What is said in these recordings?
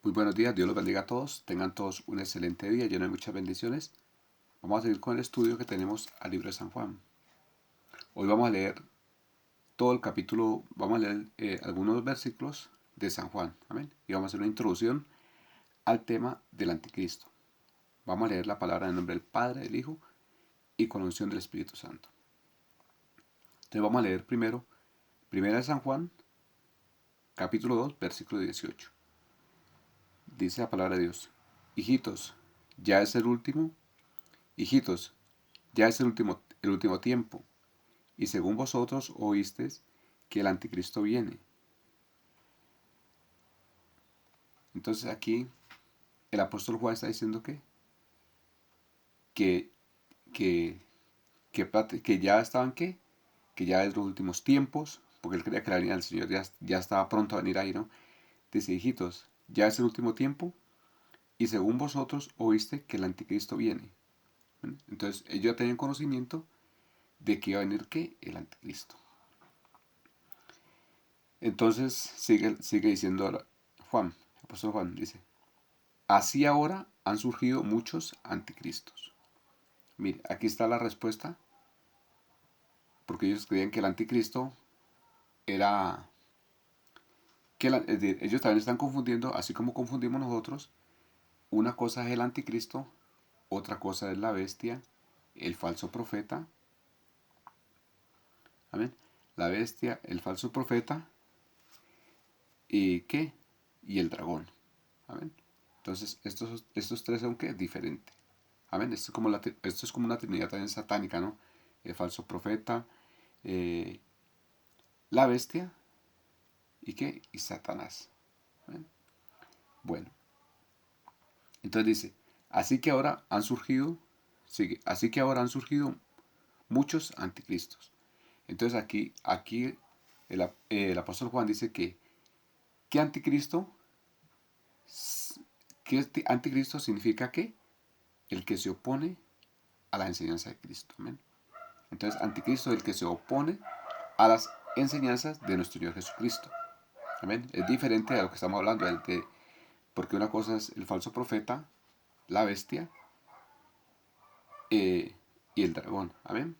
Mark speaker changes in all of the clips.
Speaker 1: Muy buenos días, Dios los bendiga a todos. Tengan todos un excelente día lleno de muchas bendiciones. Vamos a seguir con el estudio que tenemos al libro de San Juan. Hoy vamos a leer todo el capítulo, vamos a leer algunos versículos de San Juan. Amén. Y vamos a hacer una introducción al tema del anticristo. Vamos a leer la palabra en nombre del Padre, del Hijo y con la unción del Espíritu Santo. Entonces vamos a leer primero, primera de San Juan, capítulo 2, versículo 18. Dice la palabra de Dios: Hijitos, ya es el último, hijitos, ya es el último tiempo. Y según vosotros oísteis que el anticristo viene. Entonces aquí el apóstol Juan está diciendo que, que, que ya estaban que ya es los últimos tiempos, porque él creía que la venida del Señor ya estaba pronto a venir ahí, ¿no? Dice: hijitos, ya es el último tiempo y según vosotros oíste que el anticristo viene. ¿Ven? Entonces ellos ya tenían conocimiento de que iba a venir el anticristo. Entonces sigue diciendo Juan, el apóstol Juan dice: así ahora han surgido muchos anticristos. Mire, aquí está la respuesta, porque ellos creían que el anticristo era... es decir, ellos también están confundiendo, así como confundimos nosotros. Una cosa es el anticristo, otra cosa es la bestia, el falso profeta. Amén. La bestia, el falso profeta y ¿qué? Y el dragón. Amén. Entonces, estos tres son ¿qué? Diferentes. Amén. Esto es como una trinidad también satánica, ¿no? El falso profeta, eh, la bestia y qué? Y Satanás. ¿Amén? Bueno, entonces dice: así que ahora han surgido, sigue, así que ahora han surgido muchos anticristos. Entonces aquí el apóstol Juan dice ¿qué anticristo? ¿Qué anticristo significa qué? El que se opone a la enseñanza de Cristo. Amén. Entonces, anticristo es el que se opone a las enseñanzas de nuestro Señor Jesucristo. Amén. Es diferente a lo que estamos hablando, porque una cosa es el falso profeta, la bestia y el dragón. Amén.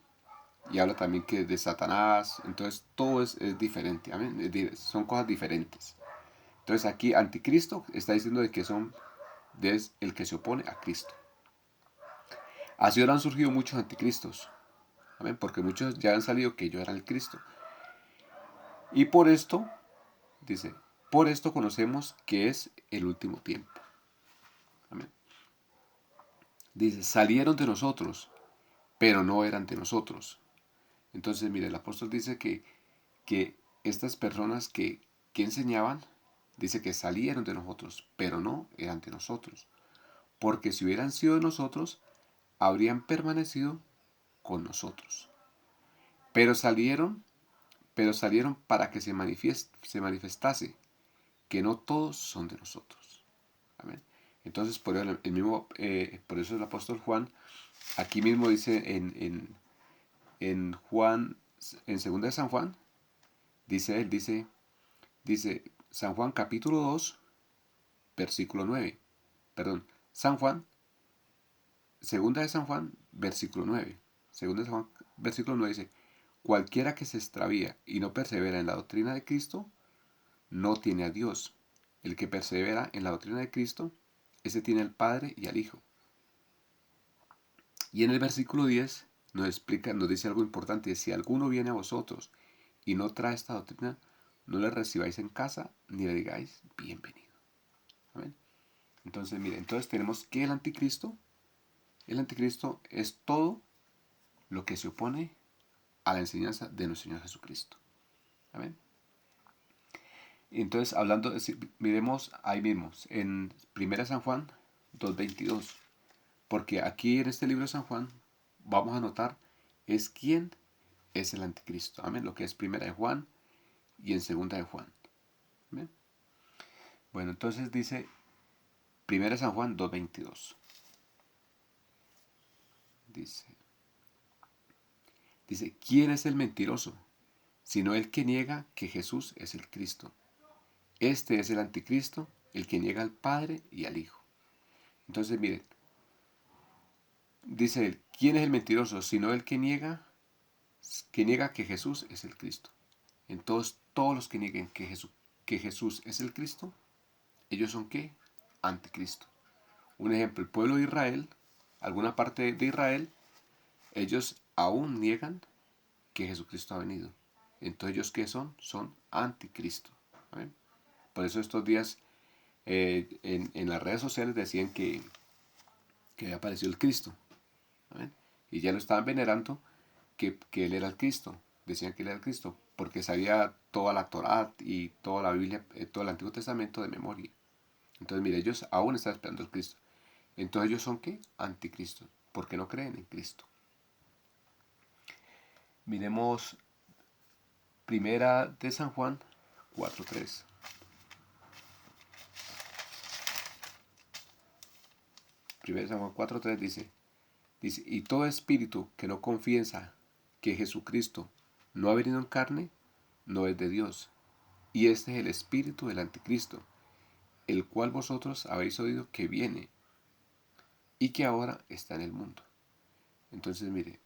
Speaker 1: Y habla también que de Satanás. Entonces, todo es diferente. Amén. Son cosas diferentes. Entonces, aquí anticristo está diciendo de que son es el que se opone a Cristo. Así ahora han surgido muchos anticristos. Amén. Porque muchos ya han salido que yo era el Cristo. Y por esto, dice, por esto conocemos que es el último tiempo. Amén. Dice: salieron de nosotros, pero no eran de nosotros. Entonces, mire, el apóstol dice que estas personas que enseñaban, dice que salieron de nosotros, pero no eran de nosotros. Porque si hubieran sido de nosotros, habrían permanecido con nosotros. Pero salieron, pero salieron para que se manifestase que no todos son de nosotros. Amén. Entonces, por eso el apóstol Juan, aquí mismo dice en Juan, en 2 de San Juan, dice San Juan capítulo 2, versículo 9. Perdón, San Juan, segunda de San Juan, versículo 9. Segunda de San Juan, versículo 9 dice: cualquiera que se extravía y no persevera en la doctrina de Cristo, no tiene a Dios. El que persevera en la doctrina de Cristo, ese tiene al Padre y al Hijo. Y en el versículo 10 nos dice algo importante: si alguno viene a vosotros y no trae esta doctrina, no le recibáis en casa ni le digáis bienvenido. Amén. Entonces, mire, entonces tenemos que el anticristo es todo lo que se opone a la enseñanza de nuestro Señor Jesucristo. Amén. Entonces, miremos ahí mismo, en 1 San Juan 2:22, porque aquí en este libro de San Juan vamos a notar es quién es el anticristo. Amén. Lo que es 1 de Juan y en 2 de Juan. Amén. Bueno, entonces dice 1 San Juan 2:22. Dice, ¿quién es el mentiroso? Sino el que niega que Jesús es el Cristo. Este es el anticristo el que niega al Padre y al Hijo. Entonces, miren, dice él, ¿quién es el mentiroso? Sino el que niega que Jesús es el Cristo. Entonces, todos los que nieguen que Jesús es el Cristo, ellos son ¿qué? Anticristo. Un ejemplo, el pueblo de Israel, alguna parte de Israel, ellos aún niegan que Jesucristo ha venido. Entonces, ¿ellos qué son? Son anticristo. ¿Ven? Por eso estos días en las redes sociales decían que había aparecido el Cristo. ¿Ven? Y ya lo estaban venerando que él era el Cristo. Decían que él era el Cristo, porque sabía toda la Torá y toda la Biblia, todo el Antiguo Testamento de memoria. Entonces, mire, ellos aún están esperando al Cristo. Entonces, ¿ellos son qué? Anticristo, porque no creen en Cristo. Miremos Primera de San Juan 4:3. Primera de San Juan 4:3 dice, y todo espíritu que no confiesa que Jesucristo no ha venido en carne, no es de Dios. Y este es el espíritu del anticristo, el cual vosotros habéis oído que viene y que ahora está en el mundo. Entonces, mire,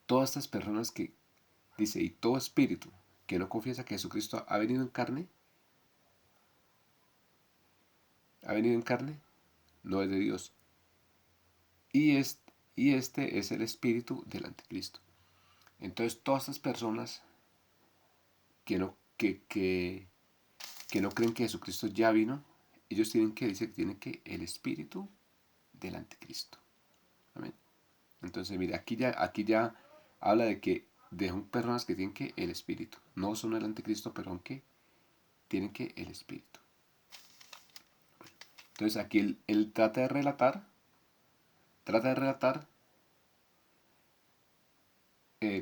Speaker 1: todas estas personas que dice, y todo espíritu que no confiesa que Jesucristo ha venido en carne, no es de Dios. Y este es el espíritu del anticristo. Entonces, todas estas personas que no creen que Jesucristo ya vino, ellos dice que tienen que el espíritu del anticristo. Amén. Entonces, mire, aquí ya habla de personas que tienen que el espíritu. No son el anticristo, pero aunque tienen que el espíritu. Entonces, aquí él trata de relatar,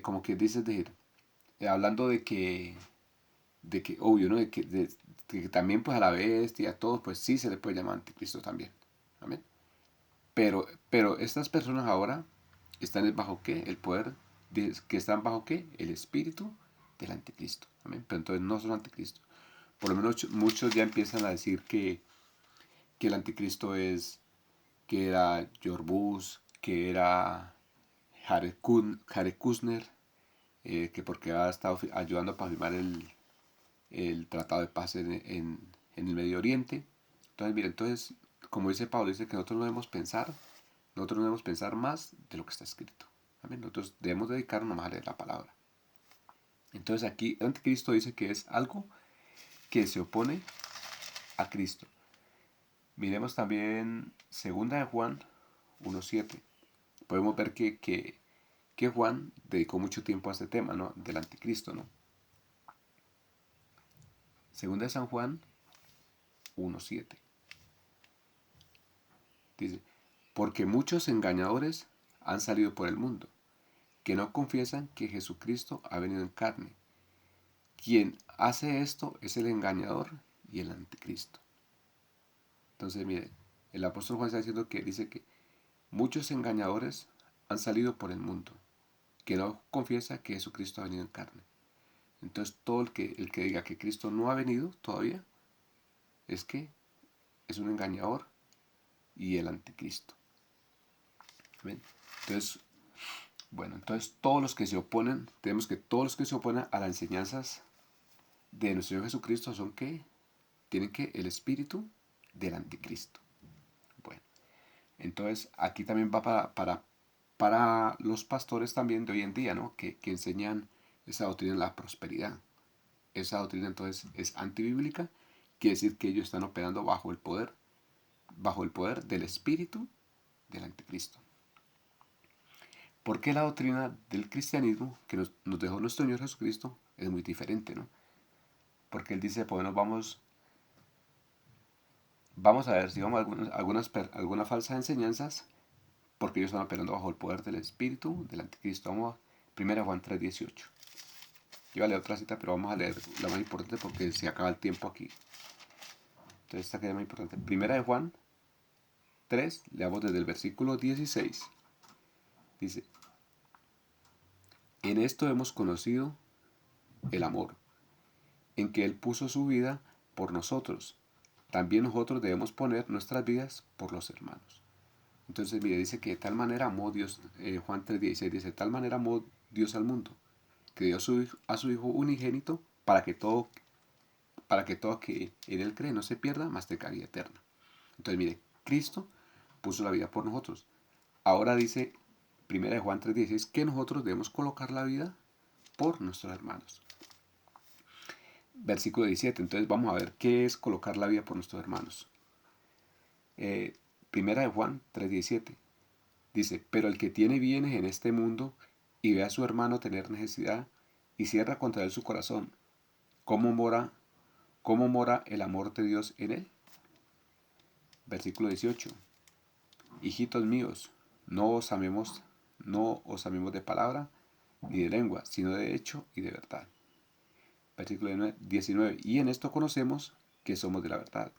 Speaker 1: como que dice, hablando de que, obvio, ¿no? De que también, pues a la bestia y a todos, pues sí se le puede llamar anticristo también. Amén. Pero estas personas ahora están bajo ¿qué? El poder, que están bajo ¿qué? El espíritu del anticristo. Amén. Pero entonces no son anticristo. Por lo menos muchos ya empiezan a decir que el anticristo que era George Bush, que era Jared Kushner, que porque ha estado ayudando para firmar el tratado de paz en el Medio Oriente. Entonces, mira, como dice Pablo, dice que nosotros no debemos pensar más de lo que está escrito. ¿Amén? Nosotros debemos dedicarnos más a leer la palabra. Entonces aquí el anticristo dice que es algo que se opone a Cristo. Miremos también 2 de Juan 1:7. Podemos ver que Juan dedicó mucho tiempo a este tema, ¿no? Del anticristo, ¿no? 2 de San Juan 1:7. Dice, porque muchos engañadores han salido por el mundo, que no confiesan que Jesucristo ha venido en carne. Quien hace esto es el engañador y el anticristo. Entonces, miren, el apóstol Juan está diciendo que dice que muchos engañadores han salido por el mundo, que no confiesa que Jesucristo ha venido en carne. Entonces, todo el que diga que Cristo no ha venido todavía, es que es un engañador y el anticristo. ¿Ven? Entonces, bueno, entonces todos los que se oponen, tenemos que todos los que se oponen a las enseñanzas de nuestro Señor Jesucristo son que tienen que el espíritu del anticristo. Bueno, entonces aquí también va para los pastores también de hoy en día, ¿no? Que enseñan esa doctrina de la prosperidad. Esa doctrina entonces es antibíblica, quiere decir que ellos están operando bajo el poder del espíritu del anticristo. Porque la doctrina del cristianismo que nos dejó nuestro Señor Jesucristo es muy diferente, ¿no? Porque Él dice, pues vamos a ver si vamos a algunas falsas enseñanzas, porque ellos están operando bajo el poder del espíritu del anticristo. Vamos a 1 Juan 3:18. Yo voy a leer otra cita, pero vamos a leer la más importante porque se acaba el tiempo aquí. Entonces esta queda muy importante. 1 Juan 3, leamos desde el versículo 16. Dice, en esto hemos conocido el amor, en que Él puso su vida por nosotros, también nosotros debemos poner nuestras vidas por los hermanos. Entonces, mire, dice que de tal manera amó Dios, Juan 3:16 dice, de tal manera amó Dios al mundo, que dio a su Hijo unigénito para que todo que en Él cree no se pierda, mas tenga vida eterna. Entonces, mire, Cristo puso la vida por nosotros. Ahora dice 1 Juan 3:16 que nosotros debemos colocar la vida por nuestros hermanos. Versículo 17. Entonces vamos a ver qué es colocar la vida por nuestros hermanos. Primera de Juan 3:17 dice, pero el que tiene bienes en este mundo y ve a su hermano tener necesidad y cierra contra él su corazón, ¿cómo mora el amor de Dios en él? Versículo 18. Hijitos míos, no os amemos de palabra ni de lengua, sino de hecho y de verdad. Versículo 19. Y en esto conocemos que somos de la verdad.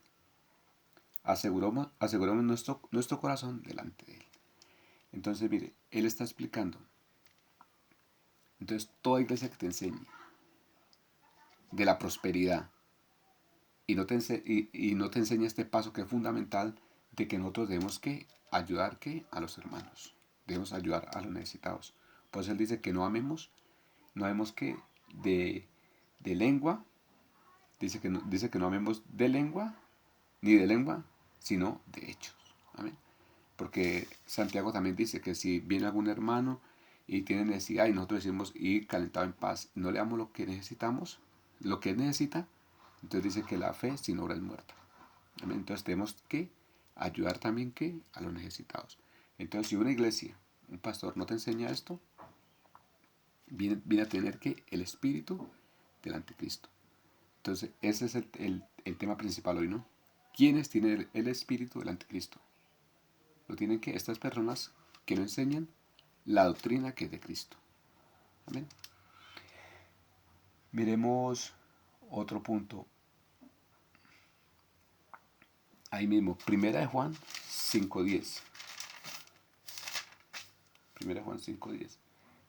Speaker 1: Aseguramos nuestro corazón delante de Él. Entonces, mire, Él está explicando. Entonces, toda iglesia que te enseñe de la prosperidad y no te enseña este paso que es fundamental de que nosotros debemos que ayudar a los hermanos. Debemos ayudar a los necesitados. Por eso Él dice que no amemos que de lengua, dice que no amemos de lengua, ni de lengua, sino de hechos. Amén. Porque Santiago también dice que si viene algún hermano y tiene necesidad y nosotros decimos ir calentado en paz, no le damos lo que necesitamos, lo que él necesita, entonces dice que la fe sin obra es muerta. Amén. Entonces tenemos que ayudar también a los necesitados. Entonces si una iglesia, un pastor no te enseña esto, viene a tener el espíritu del anticristo. Entonces ese es el tema principal hoy, ¿no? ¿Quiénes tienen el espíritu del anticristo? Lo tienen estas personas que no enseñan la doctrina que es de Cristo. Amén. Miremos otro punto. Ahí mismo, Primera de Juan 5:10. Primera de Juan 5:10.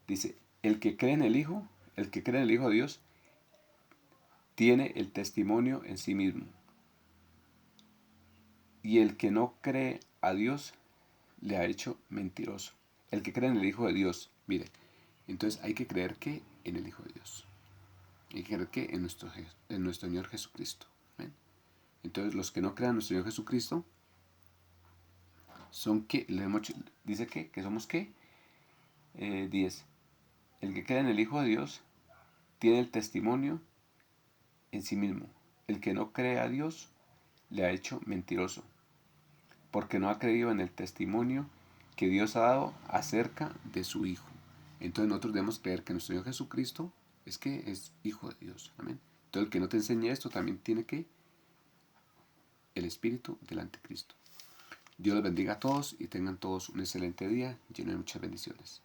Speaker 1: Dice, el que cree en el Hijo de Dios, tiene el testimonio en sí mismo. Y el que no cree a Dios, le ha hecho mentiroso. El que cree en el Hijo de Dios, mire, entonces hay que creer que en el Hijo de Dios. Hay que creer que en nuestro Señor Jesucristo. ¿Ven? Entonces los que no crean en nuestro Señor Jesucristo son que, dice que somos qué. 10. El que cree en el Hijo de Dios tiene el testimonio en sí mismo. El que no cree a Dios le ha hecho mentiroso, porque no ha creído en el testimonio que Dios ha dado acerca de su Hijo. Entonces nosotros debemos creer que nuestro Señor Jesucristo es Hijo de Dios. Amén. Entonces el que no te enseñe esto también tiene el espíritu del anticristo. Dios los bendiga a todos y tengan todos un excelente día lleno de muchas bendiciones.